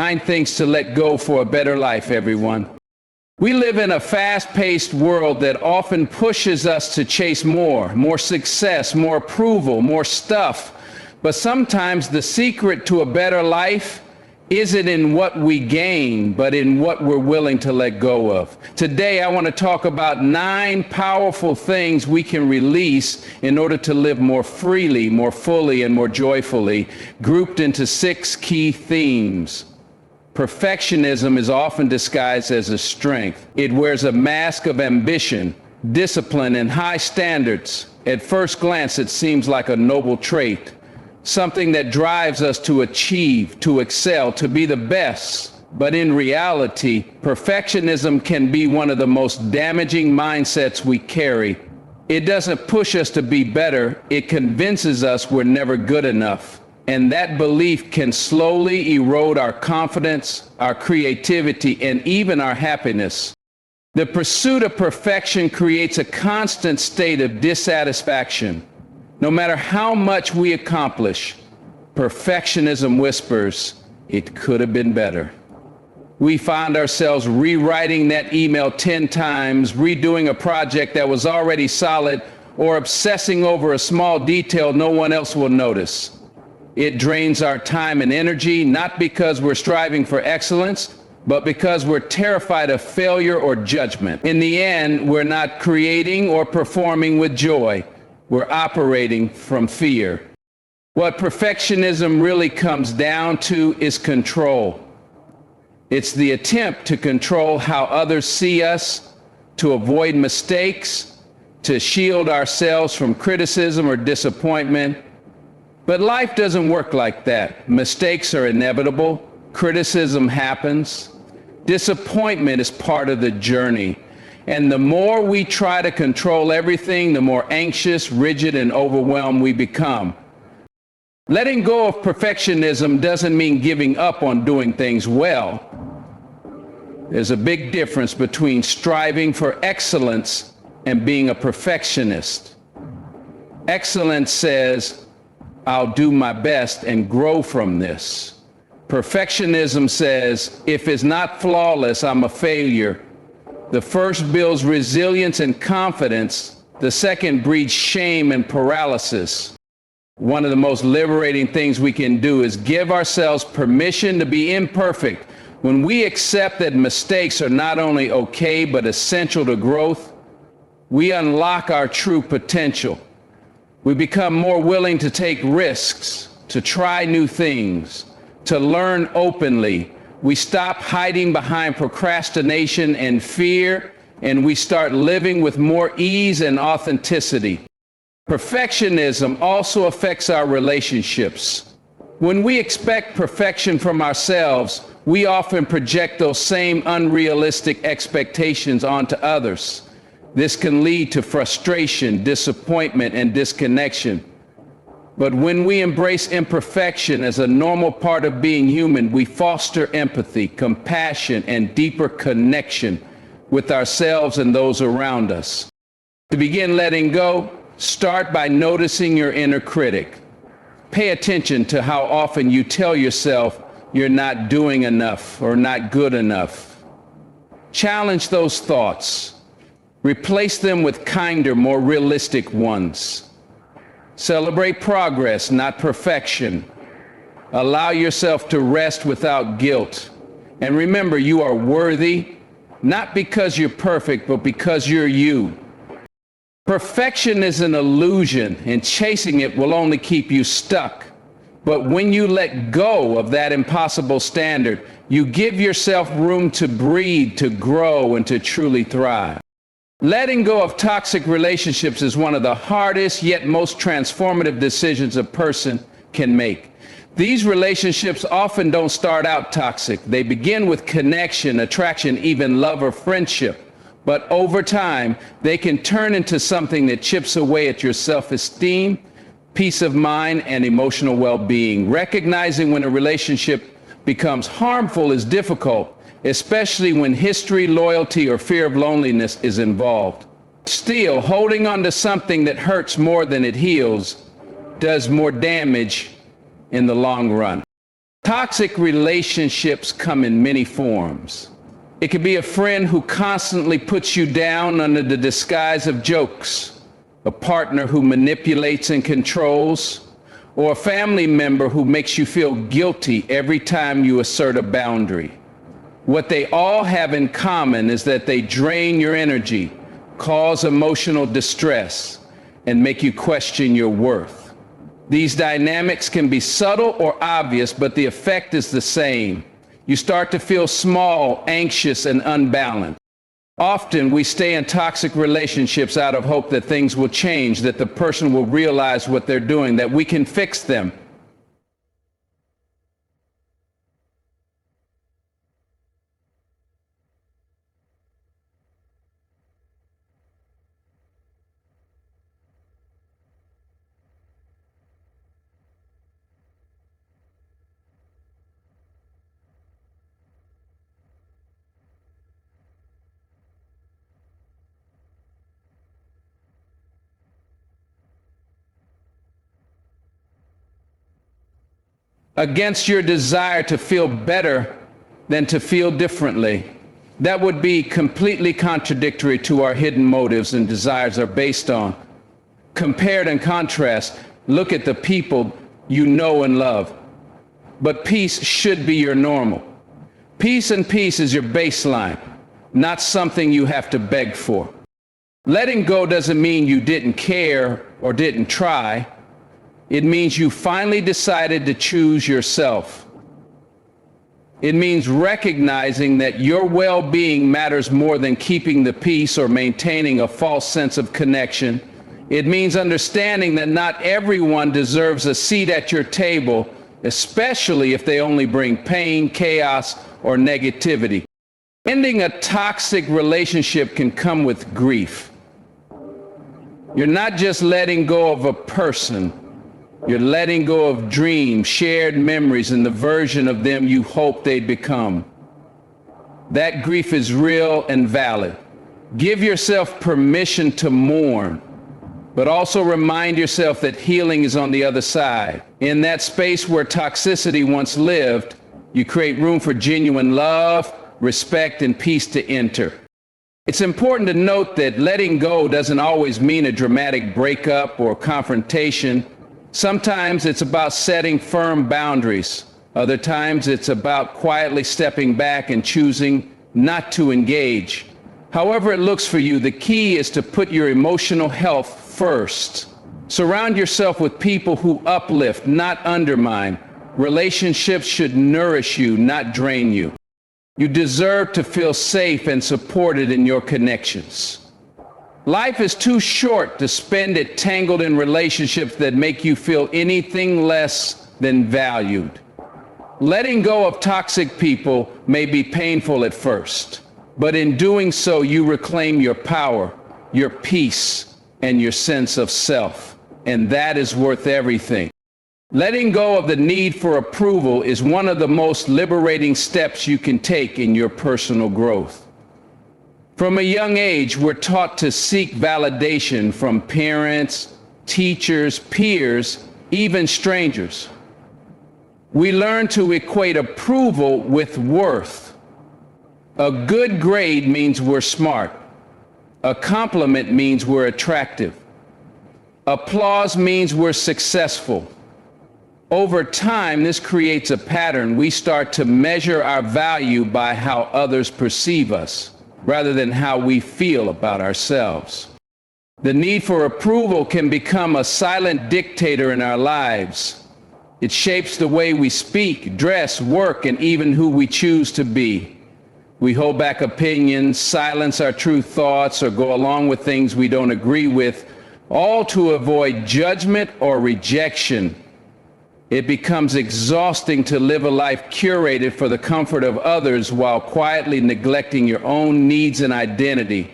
9 things to let go for a better life, everyone. We live in a fast-paced world that often pushes us to chase more success, more approval, more stuff. But sometimes the secret to a better life isn't in what we gain, but in what we're willing to let go of. Today, I want to talk about 9 powerful things we can release in order to live more freely, more fully, and more joyfully, grouped into 6 key themes. Perfectionism is often disguised as a strength. It wears a mask of ambition, discipline, and high standards. At first glance, it seems like a noble trait, something that drives us to achieve, to excel, to be the best. But in reality, perfectionism can be one of the most damaging mindsets we carry. It doesn't push us to be better, it convinces us we're never good enough. And that belief can slowly erode our confidence, our creativity, and even our happiness. The pursuit of perfection creates a constant state of dissatisfaction. No matter how much we accomplish, perfectionism whispers, it could have been better. We find ourselves rewriting that email 10 times, redoing a project that was already solid, or obsessing over a small detail no one else will notice. It drains our time and energy, not because we're striving for excellence, but because we're terrified of failure or judgment. In the end, we're not creating or performing with joy. We're operating from fear. What perfectionism really comes down to is control. It's the attempt to control how others see us, to avoid mistakes, to shield ourselves from criticism or disappointment. But life doesn't work like that. Mistakes are inevitable. Criticism happens. Disappointment is part of the journey. And the more we try to control everything, the more anxious, rigid, and overwhelmed we become. Letting go of perfectionism doesn't mean giving up on doing things well. There's a big difference between striving for excellence and being a perfectionist. Excellence says, I'll do my best and grow from this. Perfectionism says, if it's not flawless, I'm a failure. The first builds resilience and confidence. The second breeds shame and paralysis. One of the most liberating things we can do is give ourselves permission to be imperfect. When we accept that mistakes are not only okay, but essential to growth, we unlock our true potential. We become more willing to take risks, to try new things, to learn openly. We stop hiding behind procrastination and fear, and we start living with more ease and authenticity. Perfectionism also affects our relationships. When we expect perfection from ourselves, we often project those same unrealistic expectations onto others. This can lead to frustration, disappointment, and disconnection. But when we embrace imperfection as a normal part of being human, we foster empathy, compassion, and deeper connection with ourselves and those around us. To begin letting go, start by noticing your inner critic. Pay attention to how often you tell yourself you're not doing enough or not good enough. Challenge those thoughts. Replace them with kinder, more realistic ones. Celebrate progress, not perfection. Allow yourself to rest without guilt. And remember, you are worthy, not because you're perfect, but because you're you. Perfection is an illusion, and chasing it will only keep you stuck. But when you let go of that impossible standard, you give yourself room to breathe, to grow, and to truly thrive. Letting go of toxic relationships is one of the hardest yet most transformative decisions a person can make. These relationships often don't start out toxic. They begin with connection, attraction, even love or friendship. But over time, they can turn into something that chips away at your self-esteem, peace of mind, and emotional well-being. Recognizing when a relationship becomes harmful is difficult, especially when history, loyalty, or fear of loneliness is involved. Still, holding on to something that hurts more than it heals does more damage in the long run. Toxic relationships come in many forms. It could be a friend who constantly puts you down under the disguise of jokes, a partner who manipulates and controls, or a family member who makes you feel guilty every time you assert a boundary. What they all have in common is that they drain your energy, cause emotional distress, and make you question your worth. These dynamics can be subtle or obvious, but the effect is the same. You start to feel small, anxious, and unbalanced. Often we stay in toxic relationships out of hope that things will change, that the person will realize what they're doing, that we can fix them. Against your desire to feel better than to feel differently. That would be completely contradictory to our hidden motives and desires are based on. Compared and contrast, look at the people you know and love. But peace should be your normal. Peace is your baseline, not something you have to beg for. Letting go doesn't mean you didn't care or didn't try. It means you finally decided to choose yourself. It means recognizing that your well-being matters more than keeping the peace or maintaining a false sense of connection. It means understanding that not everyone deserves a seat at your table, especially if they only bring pain, chaos, or negativity. Ending a toxic relationship can come with grief. You're not just letting go of a person. You're letting go of dreams, shared memories, and the version of them you hoped they'd become. That grief is real and valid. Give yourself permission to mourn, but also remind yourself that healing is on the other side. In that space where toxicity once lived, you create room for genuine love, respect, and peace to enter. It's important to note that letting go doesn't always mean a dramatic breakup or confrontation. Sometimes it's about setting firm boundaries. Other times it's about quietly stepping back and choosing not to engage. However it looks for you, the key is to put your emotional health first. Surround yourself with people who uplift, not undermine. Relationships should nourish you, not drain you. You deserve to feel safe and supported in your connections. Life is too short to spend it tangled in relationships that make you feel anything less than valued. Letting go of toxic people may be painful at first, but in doing so, you reclaim your power, your peace, and your sense of self, and that is worth everything. Letting go of the need for approval is one of the most liberating steps you can take in your personal growth. From a young age, we're taught to seek validation from parents, teachers, peers, even strangers. We learn to equate approval with worth. A good grade means we're smart. A compliment means we're attractive. Applause means we're successful. Over time, this creates a pattern. We start to measure our value by how others perceive us, rather than how we feel about ourselves. The need for approval can become a silent dictator in our lives. It shapes the way we speak, dress, work, and even who we choose to be. We hold back opinions, silence our true thoughts, or go along with things we don't agree with, all to avoid judgment or rejection. It becomes exhausting to live a life curated for the comfort of others while quietly neglecting your own needs and identity.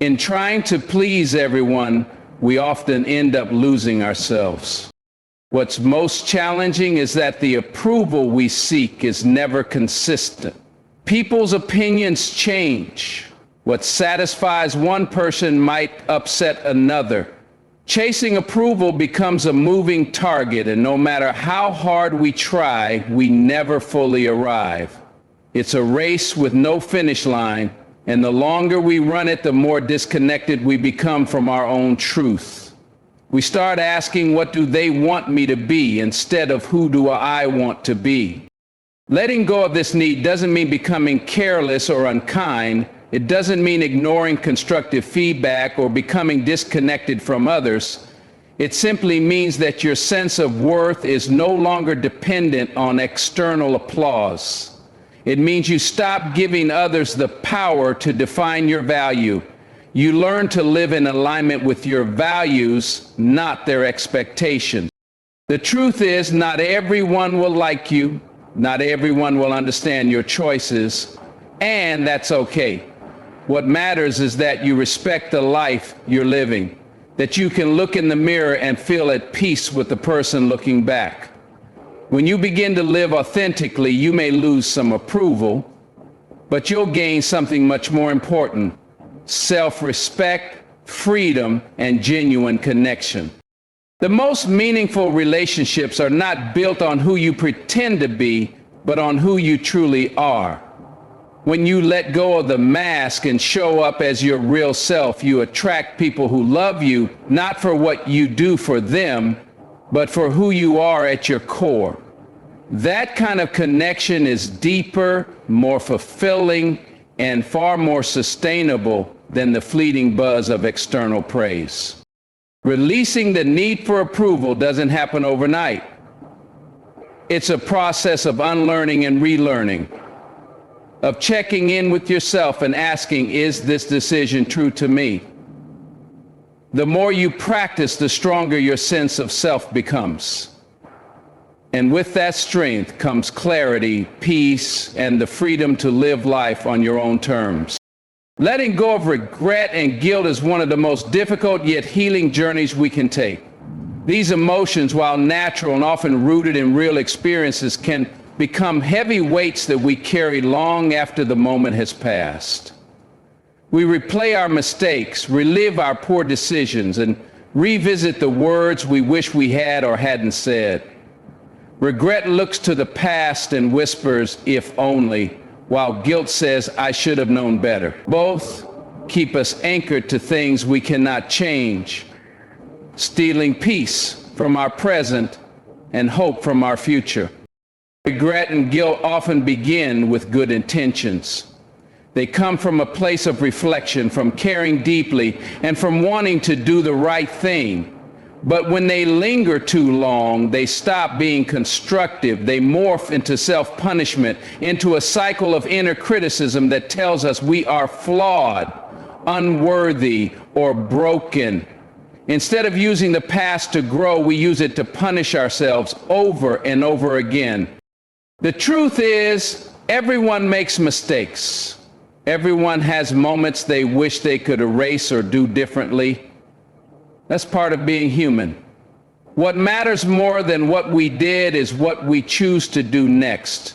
In trying to please everyone, we often end up losing ourselves. What's most challenging is that the approval we seek is never consistent. People's opinions change. What satisfies one person might upset another. Chasing approval becomes a moving target, and no matter how hard we try, we never fully arrive. It's a race with no finish line, and the longer we run it, the more disconnected we become from our own truth. We start asking, what do they want me to be, instead of who do I want to be? Letting go of this need doesn't mean becoming careless or unkind. It doesn't mean ignoring constructive feedback or becoming disconnected from others. It simply means that your sense of worth is no longer dependent on external applause. It means you stop giving others the power to define your value. You learn to live in alignment with your values, not their expectations. The truth is, not everyone will like you. Not everyone will understand your choices, and that's okay. What matters is that you respect the life you're living, that you can look in the mirror and feel at peace with the person looking back. When you begin to live authentically, you may lose some approval, but you'll gain something much more important: self-respect, freedom, and genuine connection. The most meaningful relationships are not built on who you pretend to be, but on who you truly are. When you let go of the mask and show up as your real self, you attract people who love you, not for what you do for them, but for who you are at your core. That kind of connection is deeper, more fulfilling, and far more sustainable than the fleeting buzz of external praise. Releasing the need for approval doesn't happen overnight. It's a process of unlearning and relearning, of checking in with yourself and asking, is this decision true to me? The more you practice, the stronger your sense of self becomes. And with that strength comes clarity, peace, and the freedom to live life on your own terms. Letting go of regret and guilt is one of the most difficult yet healing journeys we can take. These emotions, while natural and often rooted in real experiences, can become heavy weights that we carry long after the moment has passed. We replay our mistakes, relive our poor decisions, and revisit the words we wish we had or hadn't said. Regret looks to the past and whispers, if only, while guilt says, I should have known better. Both keep us anchored to things we cannot change, stealing peace from our present and hope from our future. Regret and guilt often begin with good intentions. They come from a place of reflection, from caring deeply, and from wanting to do the right thing. But when they linger too long, they stop being constructive. They morph into self-punishment, into a cycle of inner criticism that tells us we are flawed, unworthy, or broken. Instead of using the past to grow, we use it to punish ourselves over and over again. The truth is, everyone makes mistakes. Everyone has moments they wish they could erase or do differently. That's part of being human. What matters more than what we did is what we choose to do next.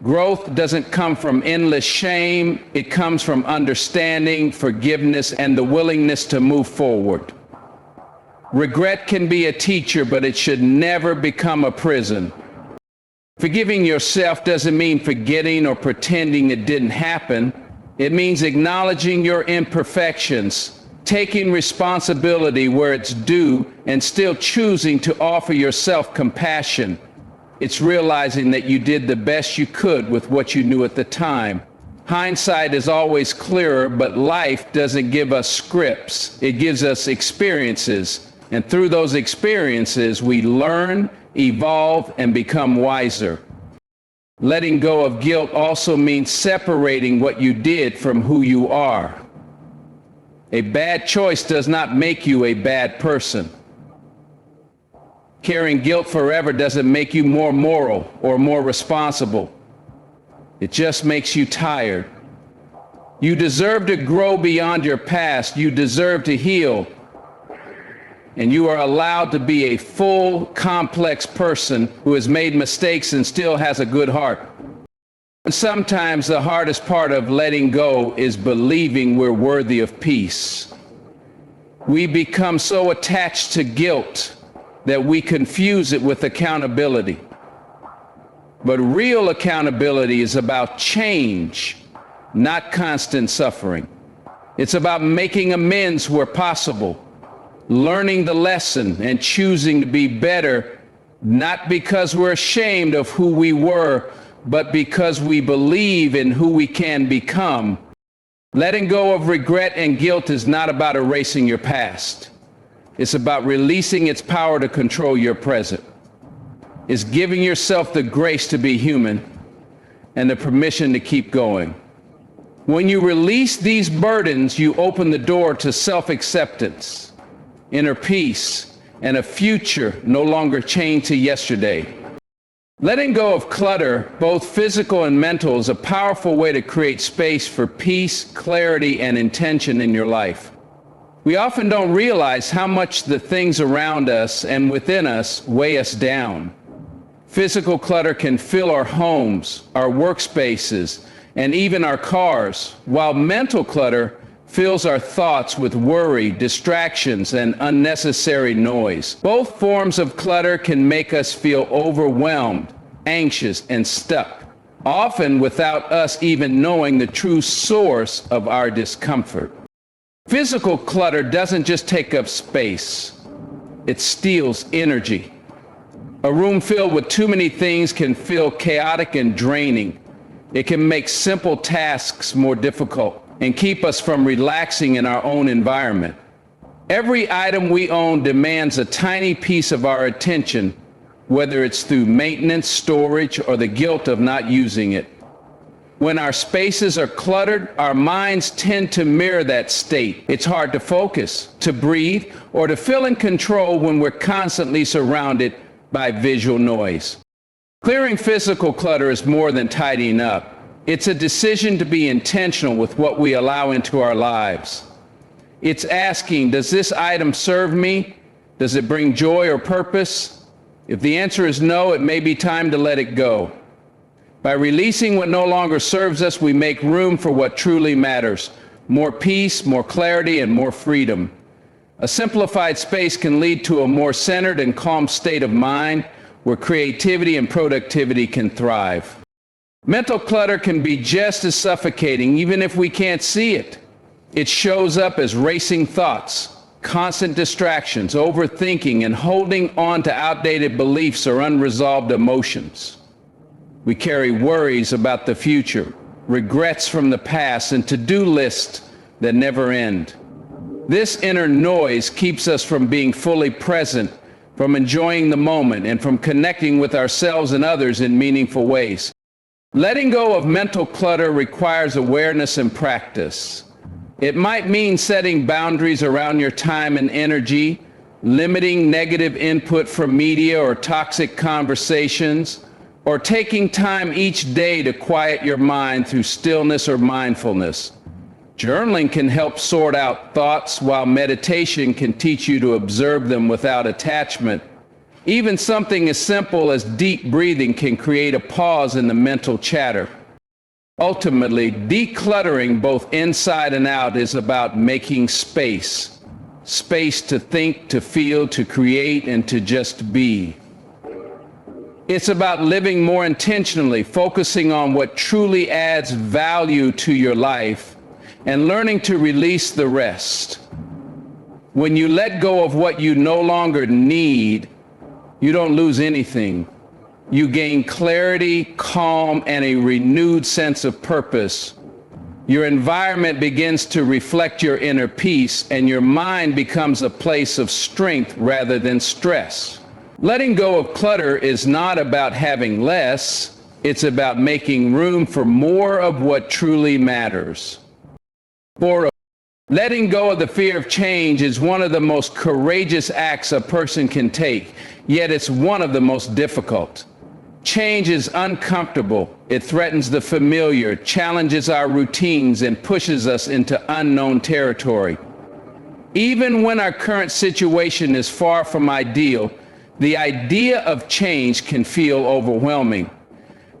Growth doesn't come from endless shame. It comes from understanding, forgiveness, and the willingness to move forward. Regret can be a teacher, but it should never become a prison. Forgiving yourself doesn't mean forgetting or pretending it didn't happen. It means acknowledging your imperfections, taking responsibility where it's due, and still choosing to offer yourself compassion. It's realizing that you did the best you could with what you knew at the time. Hindsight is always clearer, but life doesn't give us scripts. It gives us experiences. And through those experiences, we learn, evolve, and become wiser. Letting go of guilt also means separating what you did from who you are. A bad choice does not make you a bad person. Carrying guilt forever doesn't make you more moral or more responsible. It just makes you tired. You deserve to grow beyond your past. You deserve to heal. And you are allowed to be a full, complex person who has made mistakes and still has a good heart. And sometimes the hardest part of letting go is believing we're worthy of peace. We become so attached to guilt that we confuse it with accountability. But real accountability is about change, not constant suffering. It's about making amends where possible, learning the lesson and choosing to be better, not because we're ashamed of who we were, but because we believe in who we can become. Letting go of regret and guilt is not about erasing your past. It's about releasing its power to control your present. It's giving yourself the grace to be human and the permission to keep going. When you release these burdens, you open the door to self-acceptance, inner peace, and a future no longer chained to yesterday. Letting go of clutter, both physical and mental, is a powerful way to create space for peace, clarity, and intention in your life. We often don't realize how much the things around us and within us weigh us down. Physical clutter can fill our homes, our workspaces, and even our cars, while mental clutter fills our thoughts with worry, distractions, and unnecessary noise. Both forms of clutter can make us feel overwhelmed, anxious, and stuck, often without us even knowing the true source of our discomfort. Physical clutter doesn't just take up space, it steals energy. A room filled with too many things can feel chaotic and draining. It can make simple tasks more difficult and keep us from relaxing in our own environment. Every item we own demands a tiny piece of our attention, whether it's through maintenance, storage, or the guilt of not using it. When our spaces are cluttered, our minds tend to mirror that state. It's hard to focus, to breathe, or to feel in control when we're constantly surrounded by visual noise. Clearing physical clutter is more than tidying up. It's a decision to be intentional with what we allow into our lives. It's asking, does this item serve me? Does it bring joy or purpose? If the answer is no, it may be time to let it go. By releasing what no longer serves us, we make room for what truly matters: more peace, more clarity, and more freedom. A simplified space can lead to a more centered and calm state of mind where creativity and productivity can thrive. Mental clutter can be just as suffocating, even if we can't see it. It shows up as racing thoughts, constant distractions, overthinking, and holding on to outdated beliefs or unresolved emotions. We carry worries about the future, regrets from the past, and to-do lists that never end. This inner noise keeps us from being fully present, from enjoying the moment, and from connecting with ourselves and others in meaningful ways. Letting go of mental clutter requires awareness and practice. It might mean setting boundaries around your time and energy, limiting negative input from media or toxic conversations, or taking time each day to quiet your mind through stillness or mindfulness. Journaling can help sort out thoughts, while meditation can teach you to observe them without attachment. Even something as simple as deep breathing can create a pause in the mental chatter. Ultimately, decluttering both inside and out is about making space. Space to think, to feel, to create, and to just be. It's about living more intentionally, focusing on what truly adds value to your life, and learning to release the rest. When you let go of what you no longer need, you don't lose anything. You gain clarity, calm, and a renewed sense of purpose. Your environment begins to reflect your inner peace, and your mind becomes a place of strength rather than stress. Letting go of clutter is not about having less, it's about making room for more of what truly matters. Letting go of the fear of change is one of the most courageous acts a person can take, yet it's one of the most difficult. Change is uncomfortable. It threatens the familiar, challenges our routines, and pushes us into unknown territory. Even when our current situation is far from ideal, the idea of change can feel overwhelming.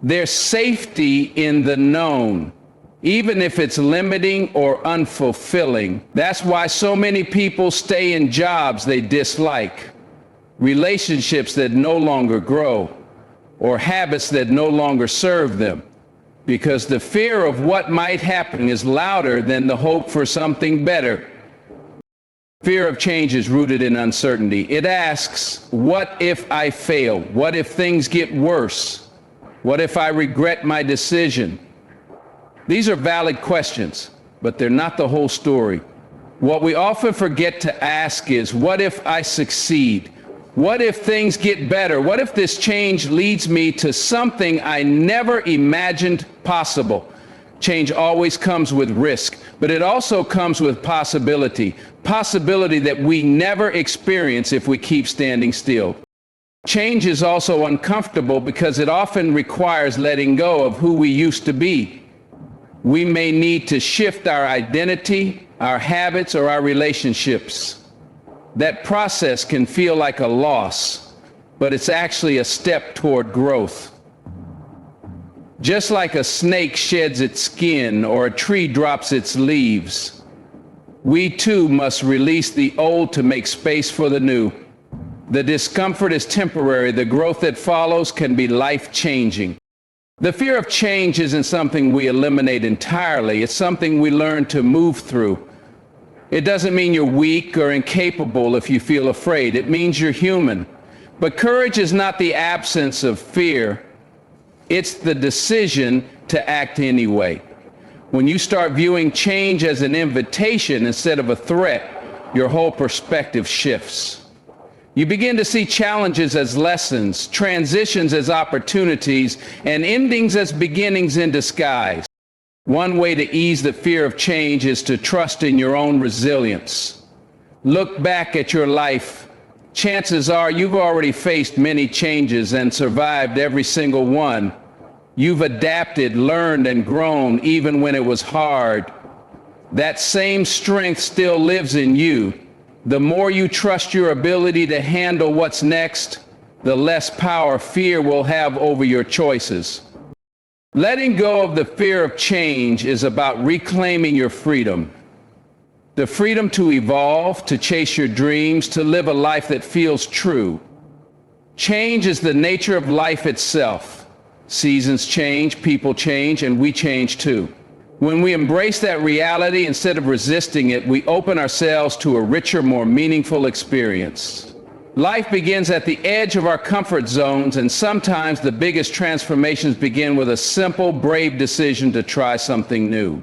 There's safety in the known, even if it's limiting or unfulfilling. That's why so many people stay in jobs they dislike, relationships that no longer grow, or habits that no longer serve them, because the fear of what might happen is louder than the hope for something better. Fear of change is rooted in uncertainty. It asks, what if I fail? What if things get worse? What if I regret my decision? These are valid questions, but they're not the whole story. What we often forget to ask is, what if I succeed? What if things get better? What if this change leads me to something I never imagined possible? Change always comes with risk, but it also comes with possibility that we never experience if we keep standing still. Change is also uncomfortable because it often requires letting go of who we used to be. We may need to shift our identity, our habits, or our relationships. That process can feel like a loss, but it's actually a step toward growth. Just like a snake sheds its skin or a tree drops its leaves, we too must release the old to make space for the new. The discomfort is temporary. The growth that follows can be life-changing. The fear of change isn't something we eliminate entirely. It's something we learn to move through. It doesn't mean you're weak or incapable if you feel afraid. It means you're human. But courage is not the absence of fear. It's the decision to act anyway. When you start viewing change as an invitation instead of a threat, your whole perspective shifts. You begin to see challenges as lessons, transitions as opportunities, and endings as beginnings in disguise. One way to ease the fear of change is to trust in your own resilience. Look back at your life. Chances are you've already faced many changes and survived every single one. You've adapted, learned, and grown even when it was hard. That same strength still lives in you. The more you trust your ability to handle what's next, the less power fear will have over your choices. Letting go of the fear of change is about reclaiming your freedom. The freedom to evolve, to chase your dreams, to live a life that feels true. Change is the nature of life itself. Seasons change, people change, and we change too. When we embrace that reality instead of resisting it, we open ourselves to a richer, more meaningful experience. Life begins at the edge of our comfort zones, and sometimes the biggest transformations begin with a simple, brave decision to try something new.